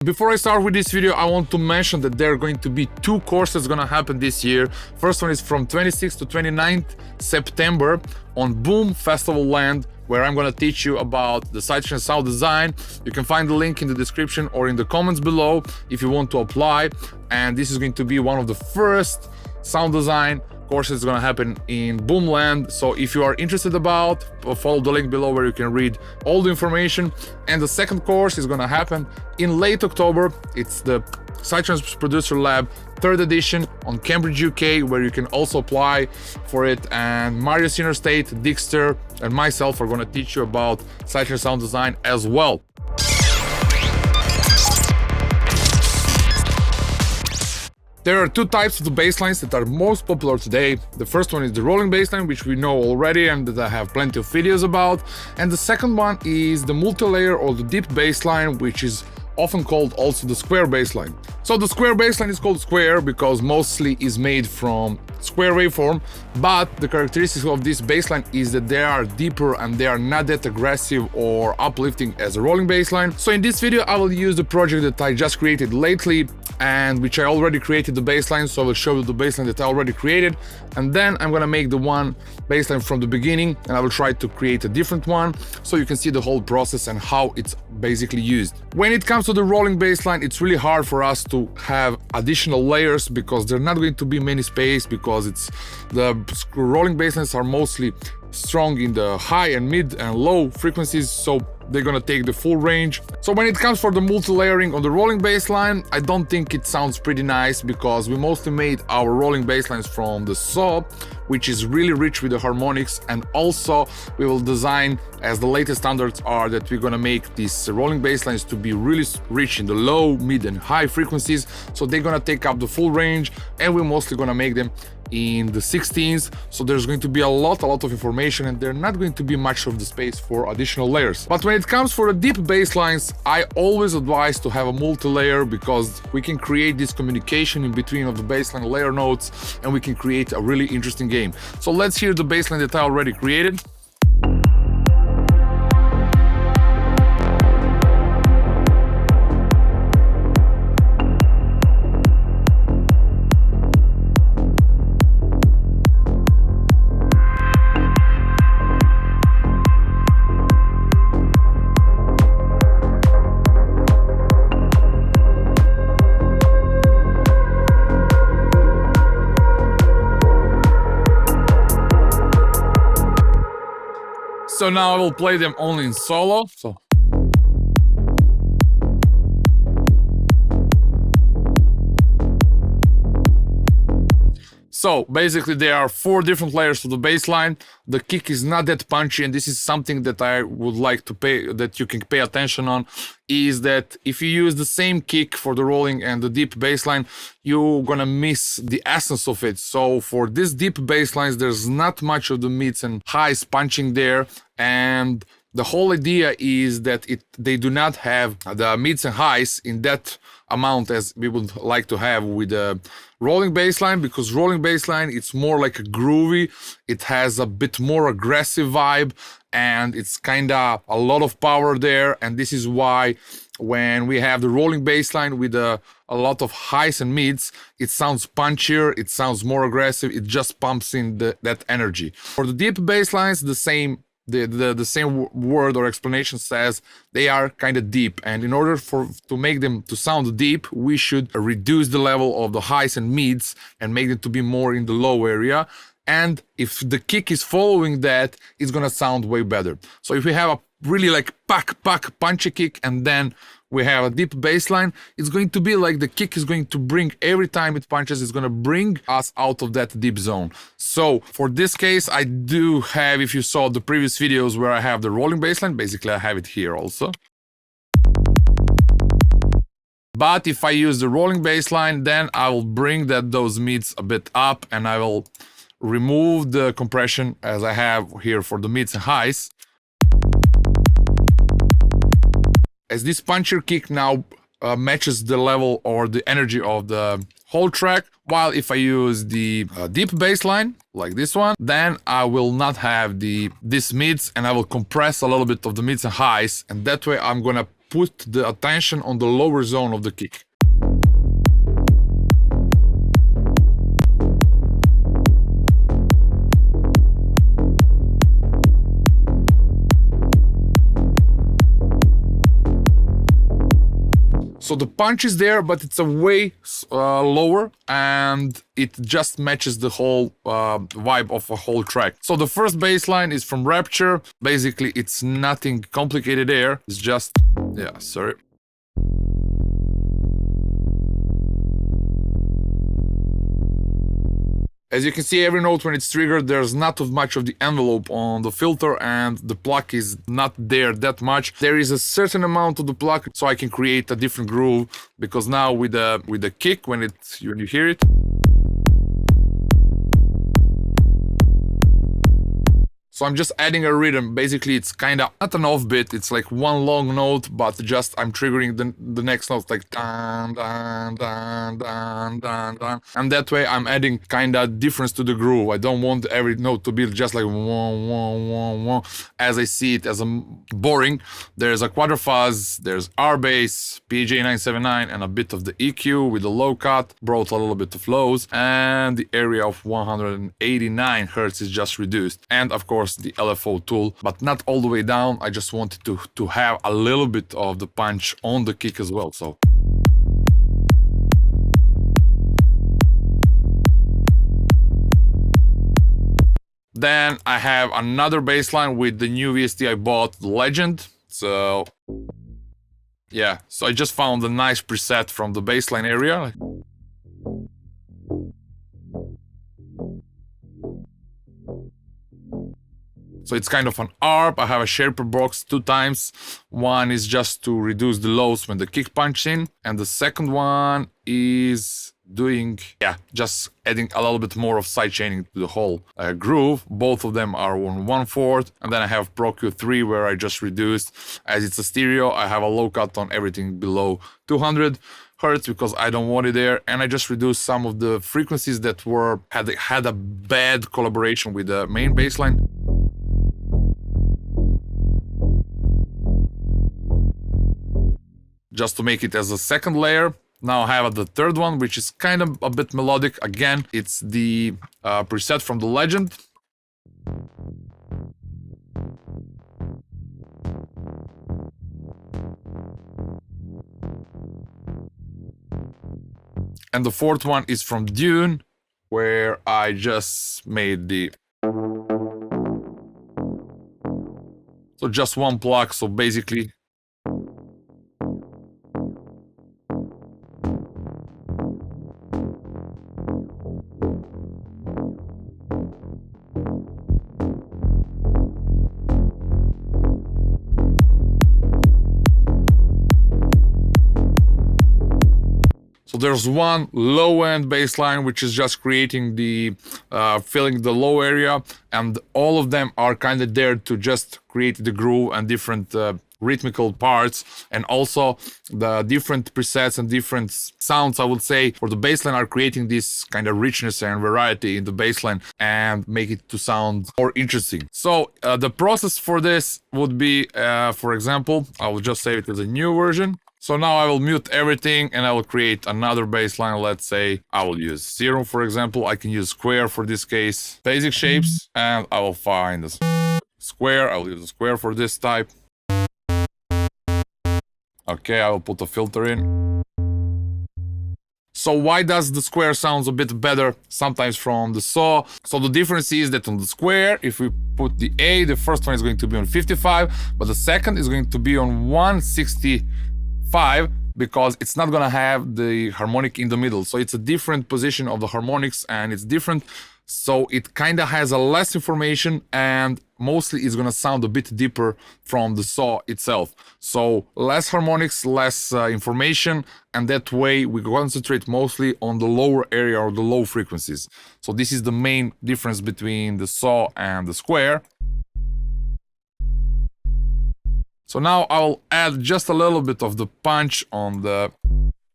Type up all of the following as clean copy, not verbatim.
Before I start with this video, I want to mention that there are going to be two courses gonna happen this year. First one is from 26th to 29th September on Boom Festival Land, where I'm gonna teach you about the Psytrance sound design. You can find the link in the description or in the comments below if you want to apply. And this is going to be one of the first sound design courses gonna happen in Boomland. So if you are interested about, follow the link below where you can read all the information. And the second course is gonna happen in late October. It's the Psytrance Producer Lab 3rd edition on Cambridge, UK, where you can also apply for it. And Mario Sinner State, Dixter, and myself are gonna teach you about Psytrance sound design as well. There are two types of the bass lines that are most popular today. The first one is the rolling bass line, which we know already and that I have plenty of videos about. And the second one is the multi-layer or the deep bass line, which is often called also the square bass line. So the square bass line is called square because mostly is made from square waveform, but the characteristics of this bass line is that they are deeper and they are not that aggressive or uplifting as a rolling bass line. So in this video I will use the project that I just created lately and which I already created the bass line, so I will show you the bass line that I already created, and then I'm gonna make the one bass line from the beginning and I will try to create a different one so you can see the whole process and how it's basically used. When it comes to the rolling bass line, it's really hard for us to have additional layers because there are not going to be many space, because it's the rolling bass lines are mostly strong in the high and mid and low frequencies, so they're gonna take the full range. So when it comes for the multi-layering on the rolling bass line, I don't think it sounds pretty nice because we mostly made our rolling bass lines from the saw, which is really rich with the harmonics, and also we will design, as the latest standards are, that we're gonna make these rolling bass lines to be really rich in the low, mid and high frequencies, so they're gonna take up the full range, and we're mostly gonna make them in the 16s, so there's going to be a lot of information and there's not going to be much of the space for additional layers. But when it comes for the deep bass lines, I always advise to have a multi-layer because we can create this communication in between of the bassline layer notes and we can create a really interesting game. So let's hear the bassline that I already created. So now I will play them only in solo. So basically there are 4 different layers to the bass line. The kick is not that punchy, and this is something that I would like to that you can pay attention on, is that if you use the same kick for the rolling and the deep bass line, you're gonna miss the essence of it. So for this deep bass lines, there's not much of the mids and highs punching there, and the whole idea is that they do not have the mids and highs in that amount as we would like to have with the rolling bass line, because rolling bass line, it's more like a groovy, it has a bit more aggressive vibe, and it's kinda a lot of power there. And this is why when we have the rolling bass line with a lot of highs and mids, it sounds punchier, it sounds more aggressive, it just pumps in that energy. For the deep bass lines, the same word or explanation says they are kind of deep, and in order to make them to sound deep, we should reduce the level of the highs and mids and make them to be more in the low area. And if the kick is following that, it's gonna sound way better. So if we have a really like pack punchy kick and then we have a deep bass line, it's going to be like the kick is going to bring, every time it punches, it's going to bring us out of that deep zone. So for this case, I do have, if you saw the previous videos where I have the rolling bass line, basically I have it here also. But if I use the rolling bass line, then I will bring those mids a bit up and I will remove the compression as I have here for the mids and highs. As this puncher kick now matches the level or the energy of the whole track, while if I use the deep bass line like this one, then I will not have this mids and I will compress a little bit of the mids and highs, and that way I'm gonna put the attention on the lower zone of the kick. So the punch is there, but it's a way lower, and it just matches the whole vibe of a whole track. So the first bass line is from Rapture. Basically, it's nothing complicated there. It's just, yeah, sorry. As you can see, every note when it's triggered, there's not much of the envelope on the filter, and the pluck is not there that much. There is a certain amount of the pluck, so I can create a different groove, because now with the kick, when you hear it, so I'm just adding a rhythm. Basically, it's kind of not an offbeat. It's like one long note, but just I'm triggering the next note, like dan dan dan dan dan dan, and that way I'm adding kind of difference to the groove. I don't want every note to be just like wah, wah, wah, wah, as I see it as a boring. There's a quadrifuzz, there's R bass, PJ 979, and a bit of the EQ with the low cut, brought a little bit of lows, and the area of 189 hertz is just reduced, and of course the LFO tool, but not all the way down. I just wanted to have a little bit of the punch on the kick as well. So then I have another bass line with the new VST I bought, Legend. So yeah, so I just found a nice preset from the bassline area. So it's kind of an ARP. I have a shaper box 2 times. One is just to reduce the lows when the kick punch in, and the second one is doing, yeah, just adding a little bit more of sidechaining to the whole groove. Both of them are on 1/4, and then I have Pro Q3 where I just reduced. As it's a stereo, I have a low cut on everything below 200 hertz because I don't want it there, and I just reduced some of the frequencies that had a bad collaboration with the main bassline. Just to make it as a second layer. Now I have the third one, which is kind of a bit melodic. Again, it's the preset from the Legend. And the fourth one is from Dune, where I just made the... So just one pluck, so basically... So there's one low-end bass line which is just creating the filling the low area, and all of them are kind of there to just create the groove and different rhythmical parts, and also the different presets and different sounds, I would say, for the bassline are creating this kind of richness and variety in the bassline and make it to sound more interesting. So the process for this would be, for example, I will just save it as a new version. So now I will mute everything and I will create another bassline. Let's say I will use Serum, for example. I can use Square for this case. Basic shapes, and I will find the Square. I will use a Square for this type. Okay, I will put a filter in. So why does the Square sounds a bit better sometimes from the Saw? So the difference is that on the Square, if we put the A, the first one is going to be on 55, but the second is going to be on 165, because it's not gonna have the harmonic in the middle. So it's a different position of the harmonics, and it's different. So it kind of has a less information, and mostly it's gonna sound a bit deeper from the Saw itself. So less harmonics, less information, and that way we concentrate mostly on the lower area or the low frequencies. So this is the main difference between the Saw and the Square. So now I'll add just a little bit of the punch on the...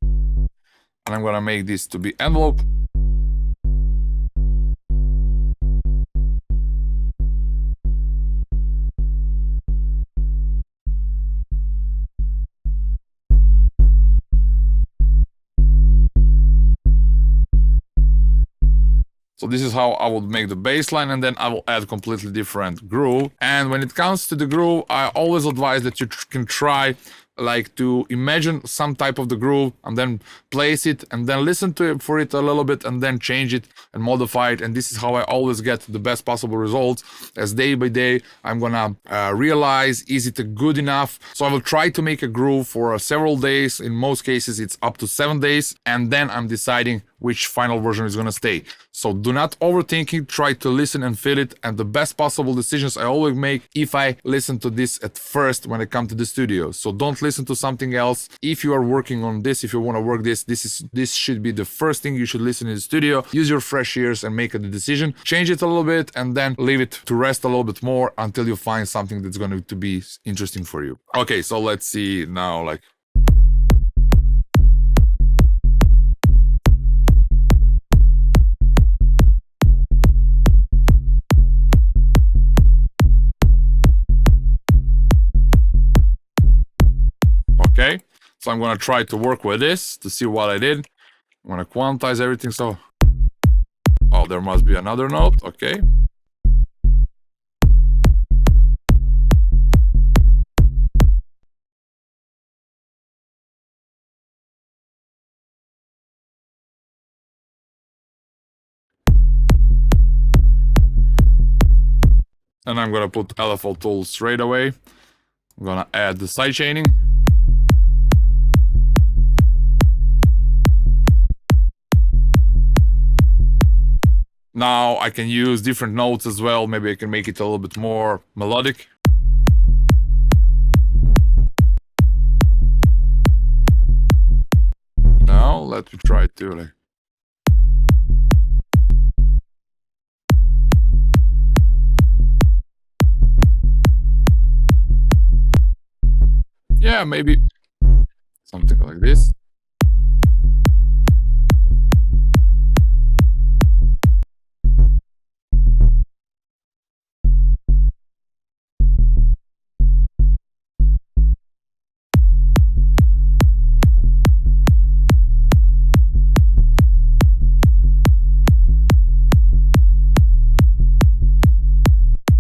And I'm gonna make this to be envelope. So this is how I would make the bass line, and then I will add completely different groove. And when it comes to the groove, I always advise that you can try like to imagine some type of the groove and then place it and then listen to it for it a little bit and then change it and modify it. And this is how I always get the best possible results, as day by day I'm gonna realize, is it good enough? So I will try to make a groove for several days. In most cases it's up to 7 days, and then I'm deciding which final version is gonna stay. So do not overthink it, try to listen and feel it, and the best possible decisions I always make if I listen to this at first when I come to the studio. So don't listen to something else. If you are working on this, if you want to work this should be the first thing you should listen in the studio. Use your fresh ears and make a decision. Change it a little bit and then leave it to rest a little bit more until you find something that's going to be interesting for you. Okay, so let's see now, like, okay, so I'm gonna try to work with this to see what I did. I'm gonna quantize everything. So, oh, there must be another note. Okay. And I'm gonna put LFO tool straight away. I'm gonna add the side chaining. Now I can use different notes as well. Maybe I can make it a little bit more melodic. Now let me try to like. Yeah, maybe something like this.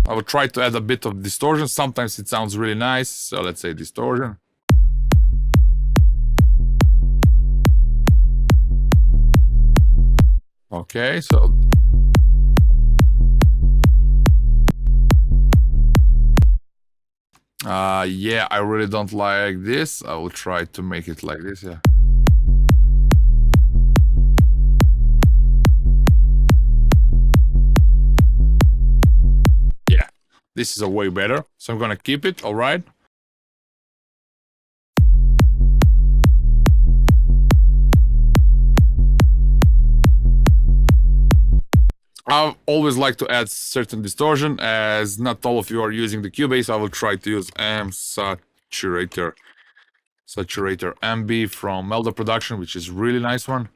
I will try to add a bit of distortion. Sometimes it sounds really nice. So let's say distortion. Okay, so yeah, I really don't like this. I will try to make it like this, yeah. Yeah, this is a way better. So I'm gonna keep it, all right? I always like to add certain distortion, as not all of you are using the Cubase. I will try to use Saturator MB from Melda Production, which is really nice one.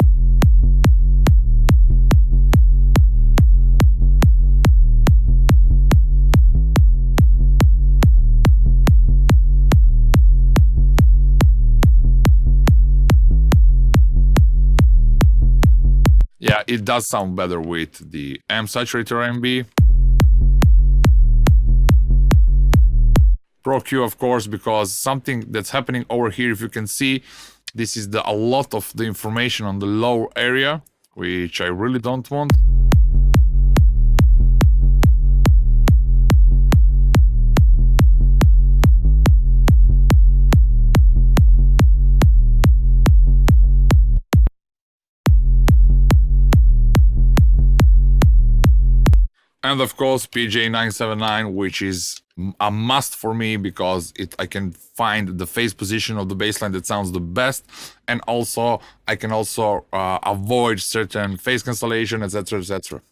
Yeah, it does sound better with the Saturator MB. Pro Q, of course, because something that's happening over here, if you can see, this is a lot of the information on the low area, which I really don't want. And of course PJ979, which is a must for me because I can find the phase position of the bassline that sounds the best, and also I can also avoid certain phase cancellation, etc, etc.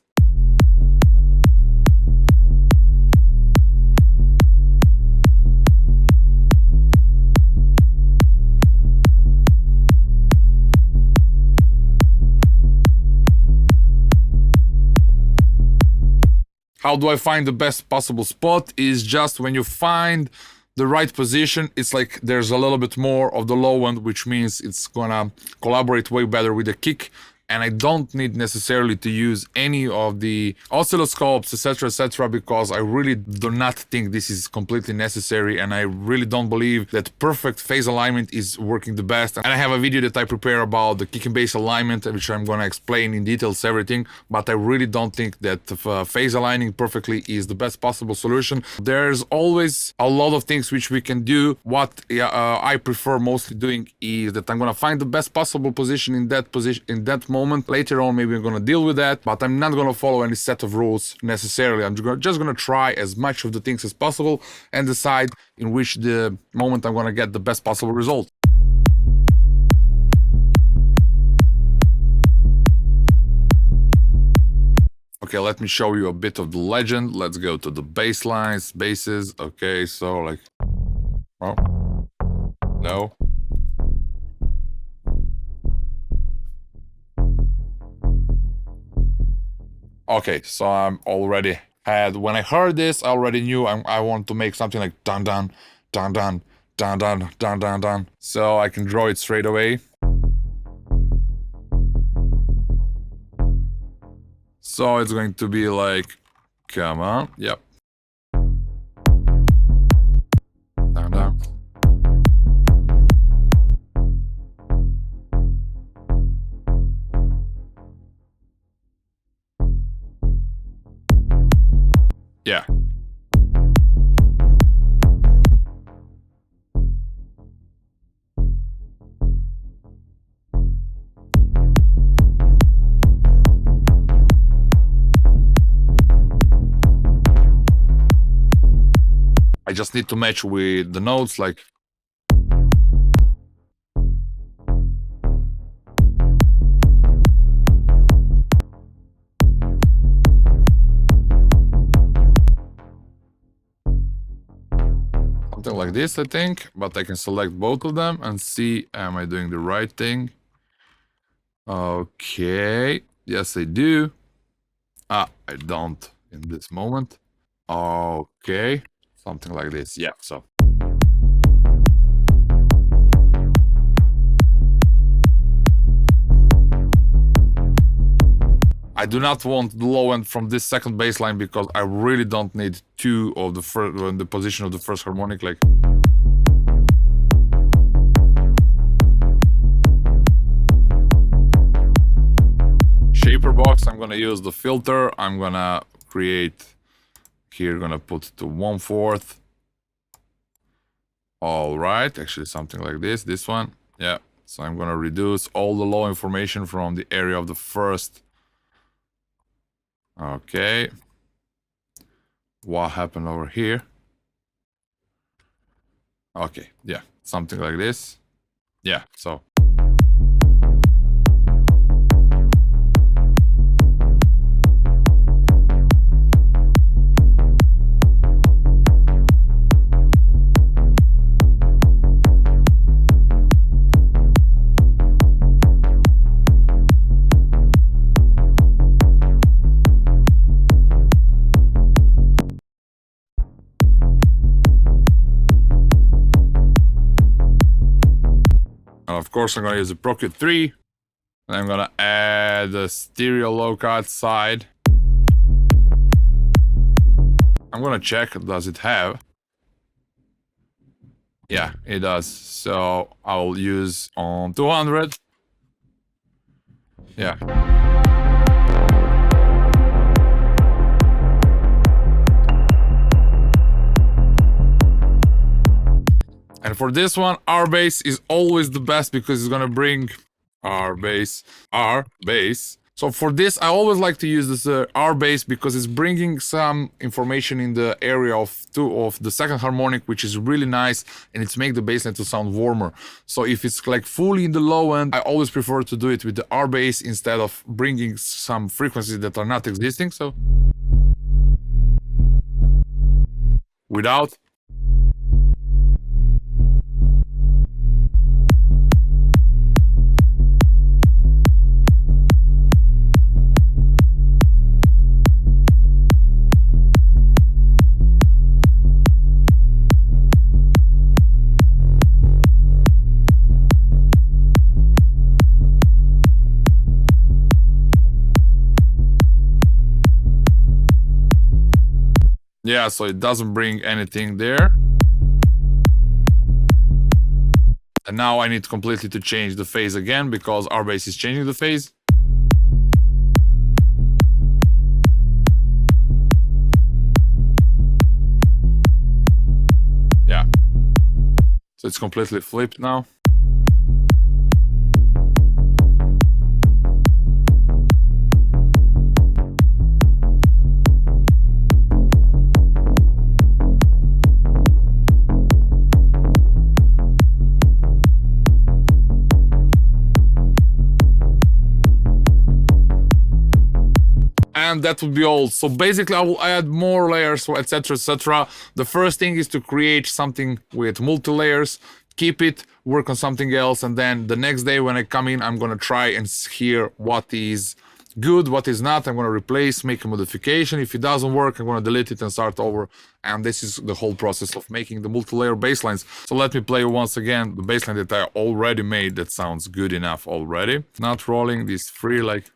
How do I find the best possible spot? Is just when you find the right position, it's like there's a little bit more of the low end, which means it's gonna collaborate way better with the kick, and I don't need necessarily to use any of the oscilloscopes, etc., because I really do not think this is completely necessary, and I really don't believe that perfect phase alignment is working the best. And I have a video that I prepare about the kick and bass alignment, which I'm gonna explain in details everything, but I really don't think that phase aligning perfectly is the best possible solution. There's always a lot of things which we can do. What I prefer mostly doing is that I'm gonna find the best possible position in that moment. Later on, maybe I'm gonna deal with that, but I'm not gonna follow any set of rules necessarily. I'm just gonna try as much of the things as possible and decide in which the moment I'm gonna get the best possible result. Okay, let me show you a bit of the legend. Let's go to the bass lines, basses. Okay, so like, oh, no. Okay, so I'm already when I heard this, I already knew I want to make something like dun dun, dun dun, dun dun, dun dun dun. So I can draw it straight away. So it's going to be like, come on, yep. Down, down. Yeah. I just need to match with the notes, like. Something like this, I think, but I can select both of them and see, am I doing the right thing? Okay, yes I do. I don't in this moment. Okay, something like this, yeah, so. I do not want the low end from this second bass line because I really don't need two of the first, in the position of the first harmonic, like. Shaper box, I'm gonna use the filter. I'm gonna create here, gonna put to 1/4. All right, actually something like this one, yeah. So I'm gonna reduce all the low information from the area of the first. Okay. What happened over here? Okay, yeah, something like this. Yeah, so. Of course, I'm gonna use the Procute 3. And I'm gonna add the stereo low cut side. I'm gonna check, does it have? Yeah, it does. So I'll use on 200. Yeah. And for this one, R bass is always the best because it's gonna bring R bass. So for this, I always like to use this R bass because it's bringing some information in the area of the second harmonic, which is really nice, and it's make the bass line to sound warmer. So if it's like fully in the low end, I always prefer to do it with the R bass instead of bringing some frequencies that are not existing. So without. Yeah, so it doesn't bring anything there. And now I need completely to change the phase again because our bass is changing the phase. Yeah. So it's completely flipped now. And that would be all. So basically I will add more layers, etc, etc. The first thing is to create something with multi-layers, keep it, work on something else, and then the next day when I come in, I'm gonna try and hear what is good, what is not. I'm gonna replace, make a modification. If it doesn't work, I'm gonna delete it and start over. And this is the whole process of making the multi-layer bass lines. So let me play once again the bass line that I already made that sounds good enough already. Not rolling, this free like...